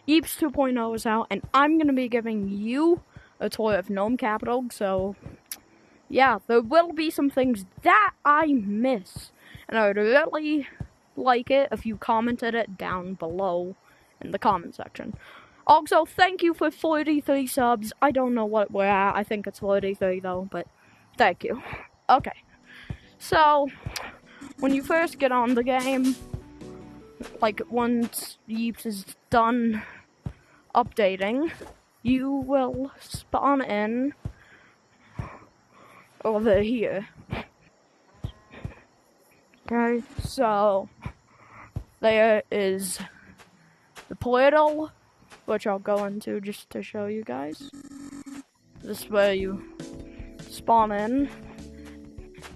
Yeeps 2.0 is out, and I'm gonna be giving you a tour of Gnome Capital, so yeah, there will be some things that I miss, and I would really like it if you commented it down below in the comment section. Also, thank you for 43 subs. I don't know what we're at. I think it's 43 though, but thank you. Okay, so when you first get on the game, like once Yeeps is done updating, you will spawn in over here. Okay, so there is the portal, which I'll go into just to show you guys. This is where you spawn in,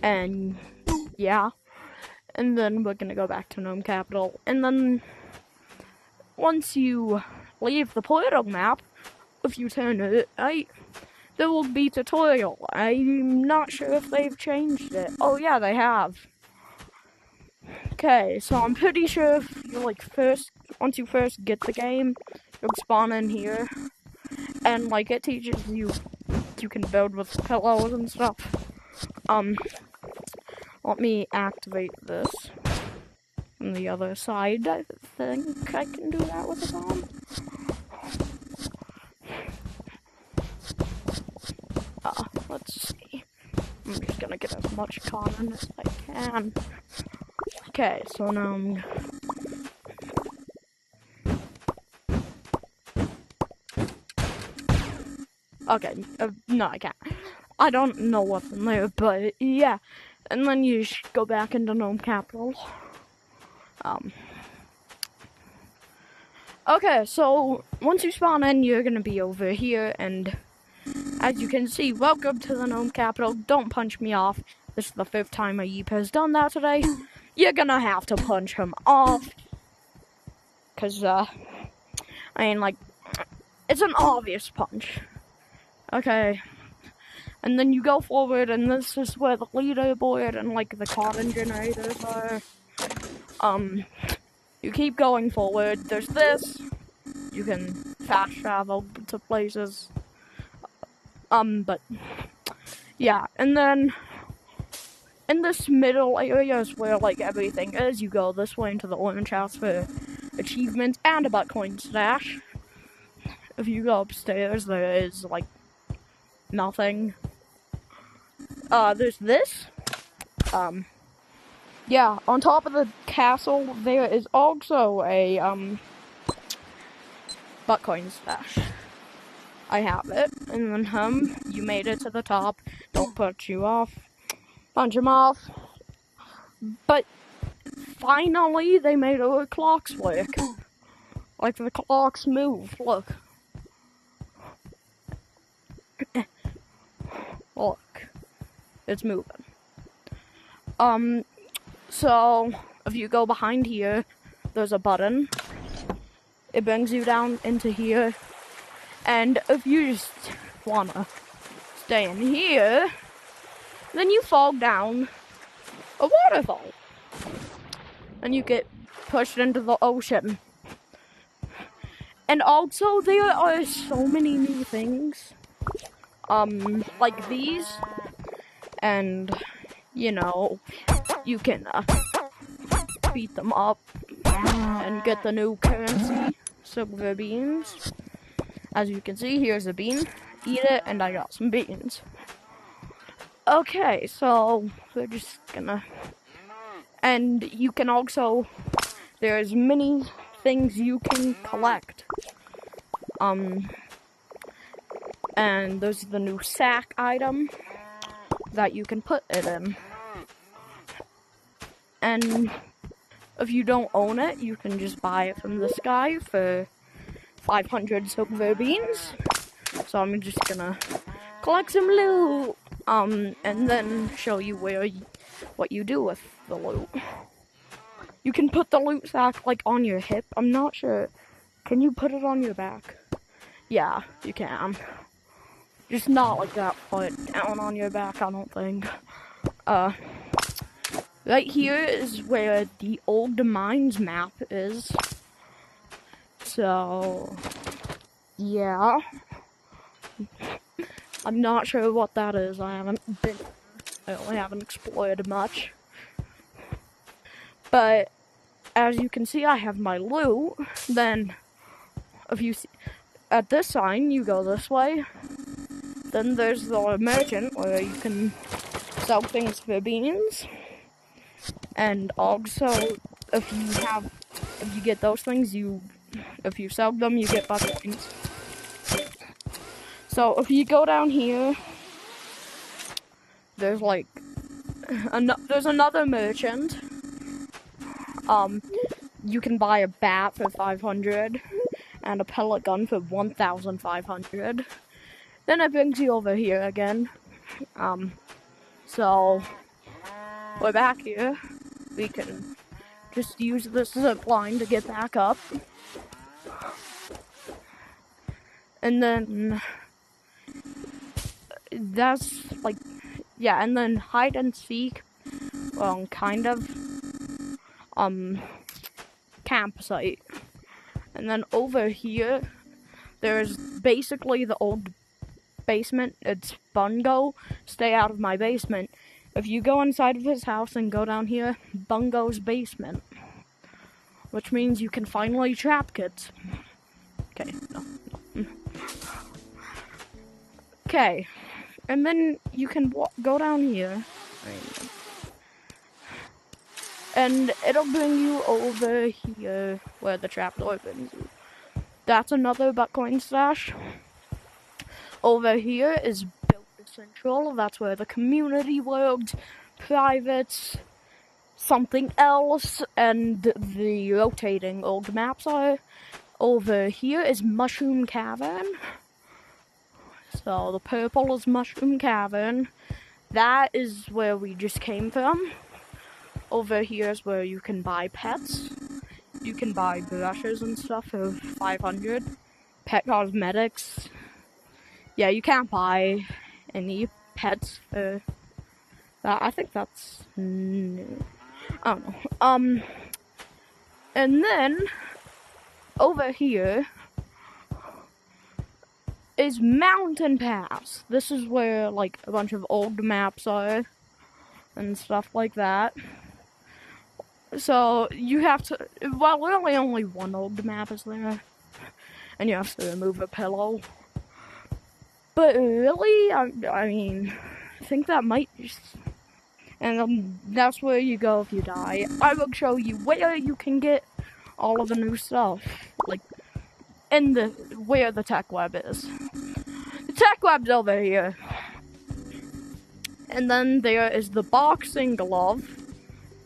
and yeah, and then we're gonna go back to Gnome Capital, and then once you leave the portal map, if you turn it right, there will be tutorial. I'm not sure if they've changed it. Oh yeah, they have. Okay, so I'm pretty sure if you once you first get the game, you'll spawn in here, and like it teaches you can build with pillows and stuff. Let me activate this from the other side. I think I can do that with a bomb. Let's see. I'm just gonna get as much common as I can. Okay, so now I'm... Okay, no I can't. I don't know what's in there, but yeah. And then you should go back into Gnome Capital. Okay, so once you spawn in, you're gonna be over here, and as you can see, welcome to the Gnome Capital. Don't punch me off. This is the 5th time a Yeep has done that today. You're gonna have to punch him off. Cause, I mean, like, it's an obvious punch. Okay. And then you go forward, and this is where the leaderboard and, like, the cotton generators are. You keep going forward. There's this. You can fast travel to places. But, yeah. And then, in this middle area is where, like, everything is. You go this way into the orange house for achievements and a Bitcoin stash. If you go upstairs, there is, like, nothing. There's this. Yeah, on top of the castle, there is also a, Bitcoin stash. I have it. And then, you made it to the top. Don't punch you off. Punch him off. But, finally, they made our clocks work. Like, the clocks move, look. Look. It's moving. So, if you go behind here, there's a button. It brings you down into here. And if you just wanna stay in here, then you fall down a waterfall. And you get pushed into the ocean. And also, there are so many new things. Like these. And, you know, you can, beat them up and get the new currency, silver beans. As you can see, here's a bean. Eat it, and I got some beans. Okay, so we're just gonna... And you can also... There's many things you can collect. And there's the new sack item that you can put it in. And if you don't own it, you can just buy it from this guy for 500 silver beans. So I'm just gonna collect some loot, and then show you what you do with the loot. You can put the loot sack, like, on your hip. I'm not sure. Can you put it on your back? Yeah, you can. Just not like that foot down on your back, I don't think. Right here is where the old mines map is. So, yeah. I'm not sure what that is. I only haven't explored much. But, as you can see, I have my loot. Then, if you see, at this sign, you go this way. Then there's the merchant, where you can sell things for beans. And also, if you get those things, if you sell them, you get butter beans. So if you go down here, there's like, there's another merchant. You can buy a bat for 500 and a pellet gun for 1,500. Then it brings you over here again. So we're back here. We can just use this zip line to get back up. And then that's like, yeah, and then hide and seek, well, kind of, campsite. And then over here, there's basically the old basement. It's Bungo. Stay out of my basement. If you go inside of his house and go down here, Bungo's basement. Which means you can finally trap kids. Okay, no. Okay, and then you can go down here. And it'll bring you over here where the trapdoor brings you. That's another Bitcoin stash. Over here is Build Central. That's where the community world, privates, something else, and the rotating old maps are. Over here is Mushroom Cavern. So the purple is Mushroom Cavern. That is where we just came from. Over here is where you can buy pets. You can buy brushes and stuff for 500. Pet cosmetics. Yeah, you can't buy any pets for that. I think that's new. I don't know. And then over here is Mountain Pass. This is where like a bunch of old maps are and stuff like that. So you have to, well, really only one old map is there, and you have to remove a pillow. But really, I mean, I think that might just, and that's where you go if you die. I will show you where you can get all of the new stuff, like where the tech web is. The tech web's over here. And then there is the boxing glove,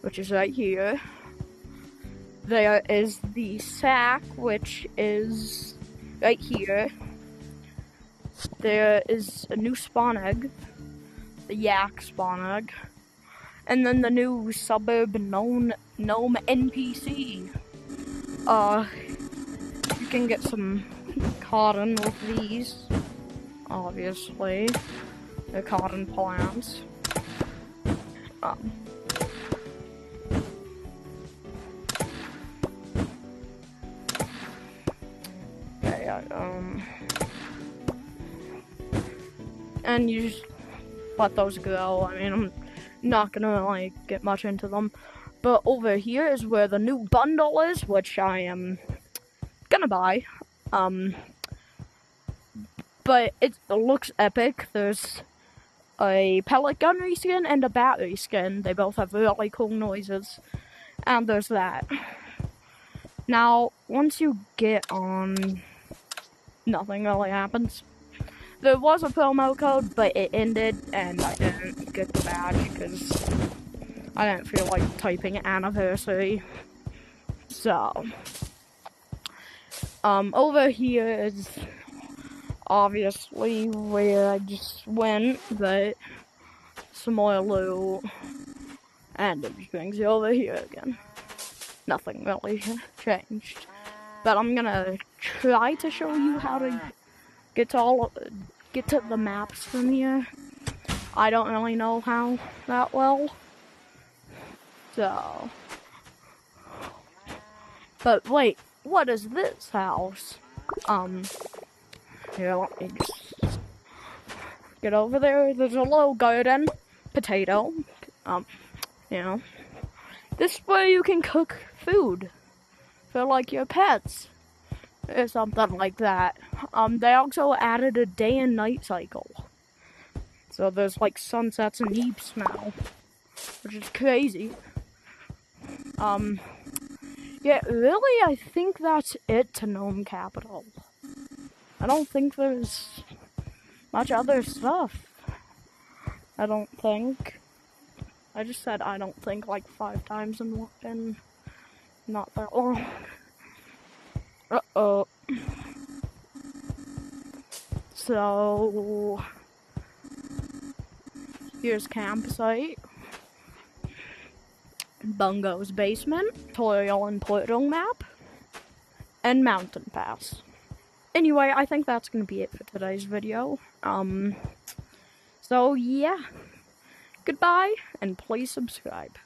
which is right here. There is the sack, which is right here. There is a new spawn egg, the yak spawn egg. And then the new suburb gnome NPC. You can get some cotton with these, obviously. The cotton plants. And you just let those go. I mean, I'm not gonna like get much into them. But over here is where the new bundle is, which I am gonna buy. But it looks epic. There's a pellet gun reskin and a battery skin. They both have really cool noises. And there's that. Now, once you get on, nothing really happens. There was a promo code, but it ended, and I didn't get the badge because I didn't feel like typing anniversary. So, over here is obviously where I just went, but some more loot, and it just brings you over here again. Nothing really changed. But I'm gonna try to show you how to get to the maps from here. I don't really know how that well. So, but wait, what is this house? Here, let me just get over there. There's a little garden, potato. You know, this is where you can cook food for like your pets or something like that. They also added a day and night cycle, so there's like sunsets and Yeeps now, which is crazy. Yeah, really, I think that's it to Gnome Capital. I don't think there's much other stuff. I don't think. I just said I don't think like 5 times in not that long. Uh-oh. So, here's campsite. Bungo's basement, tutorial and portal map, and mountain pass. Anyway, I think that's gonna be it for today's video. So yeah, goodbye, and please subscribe.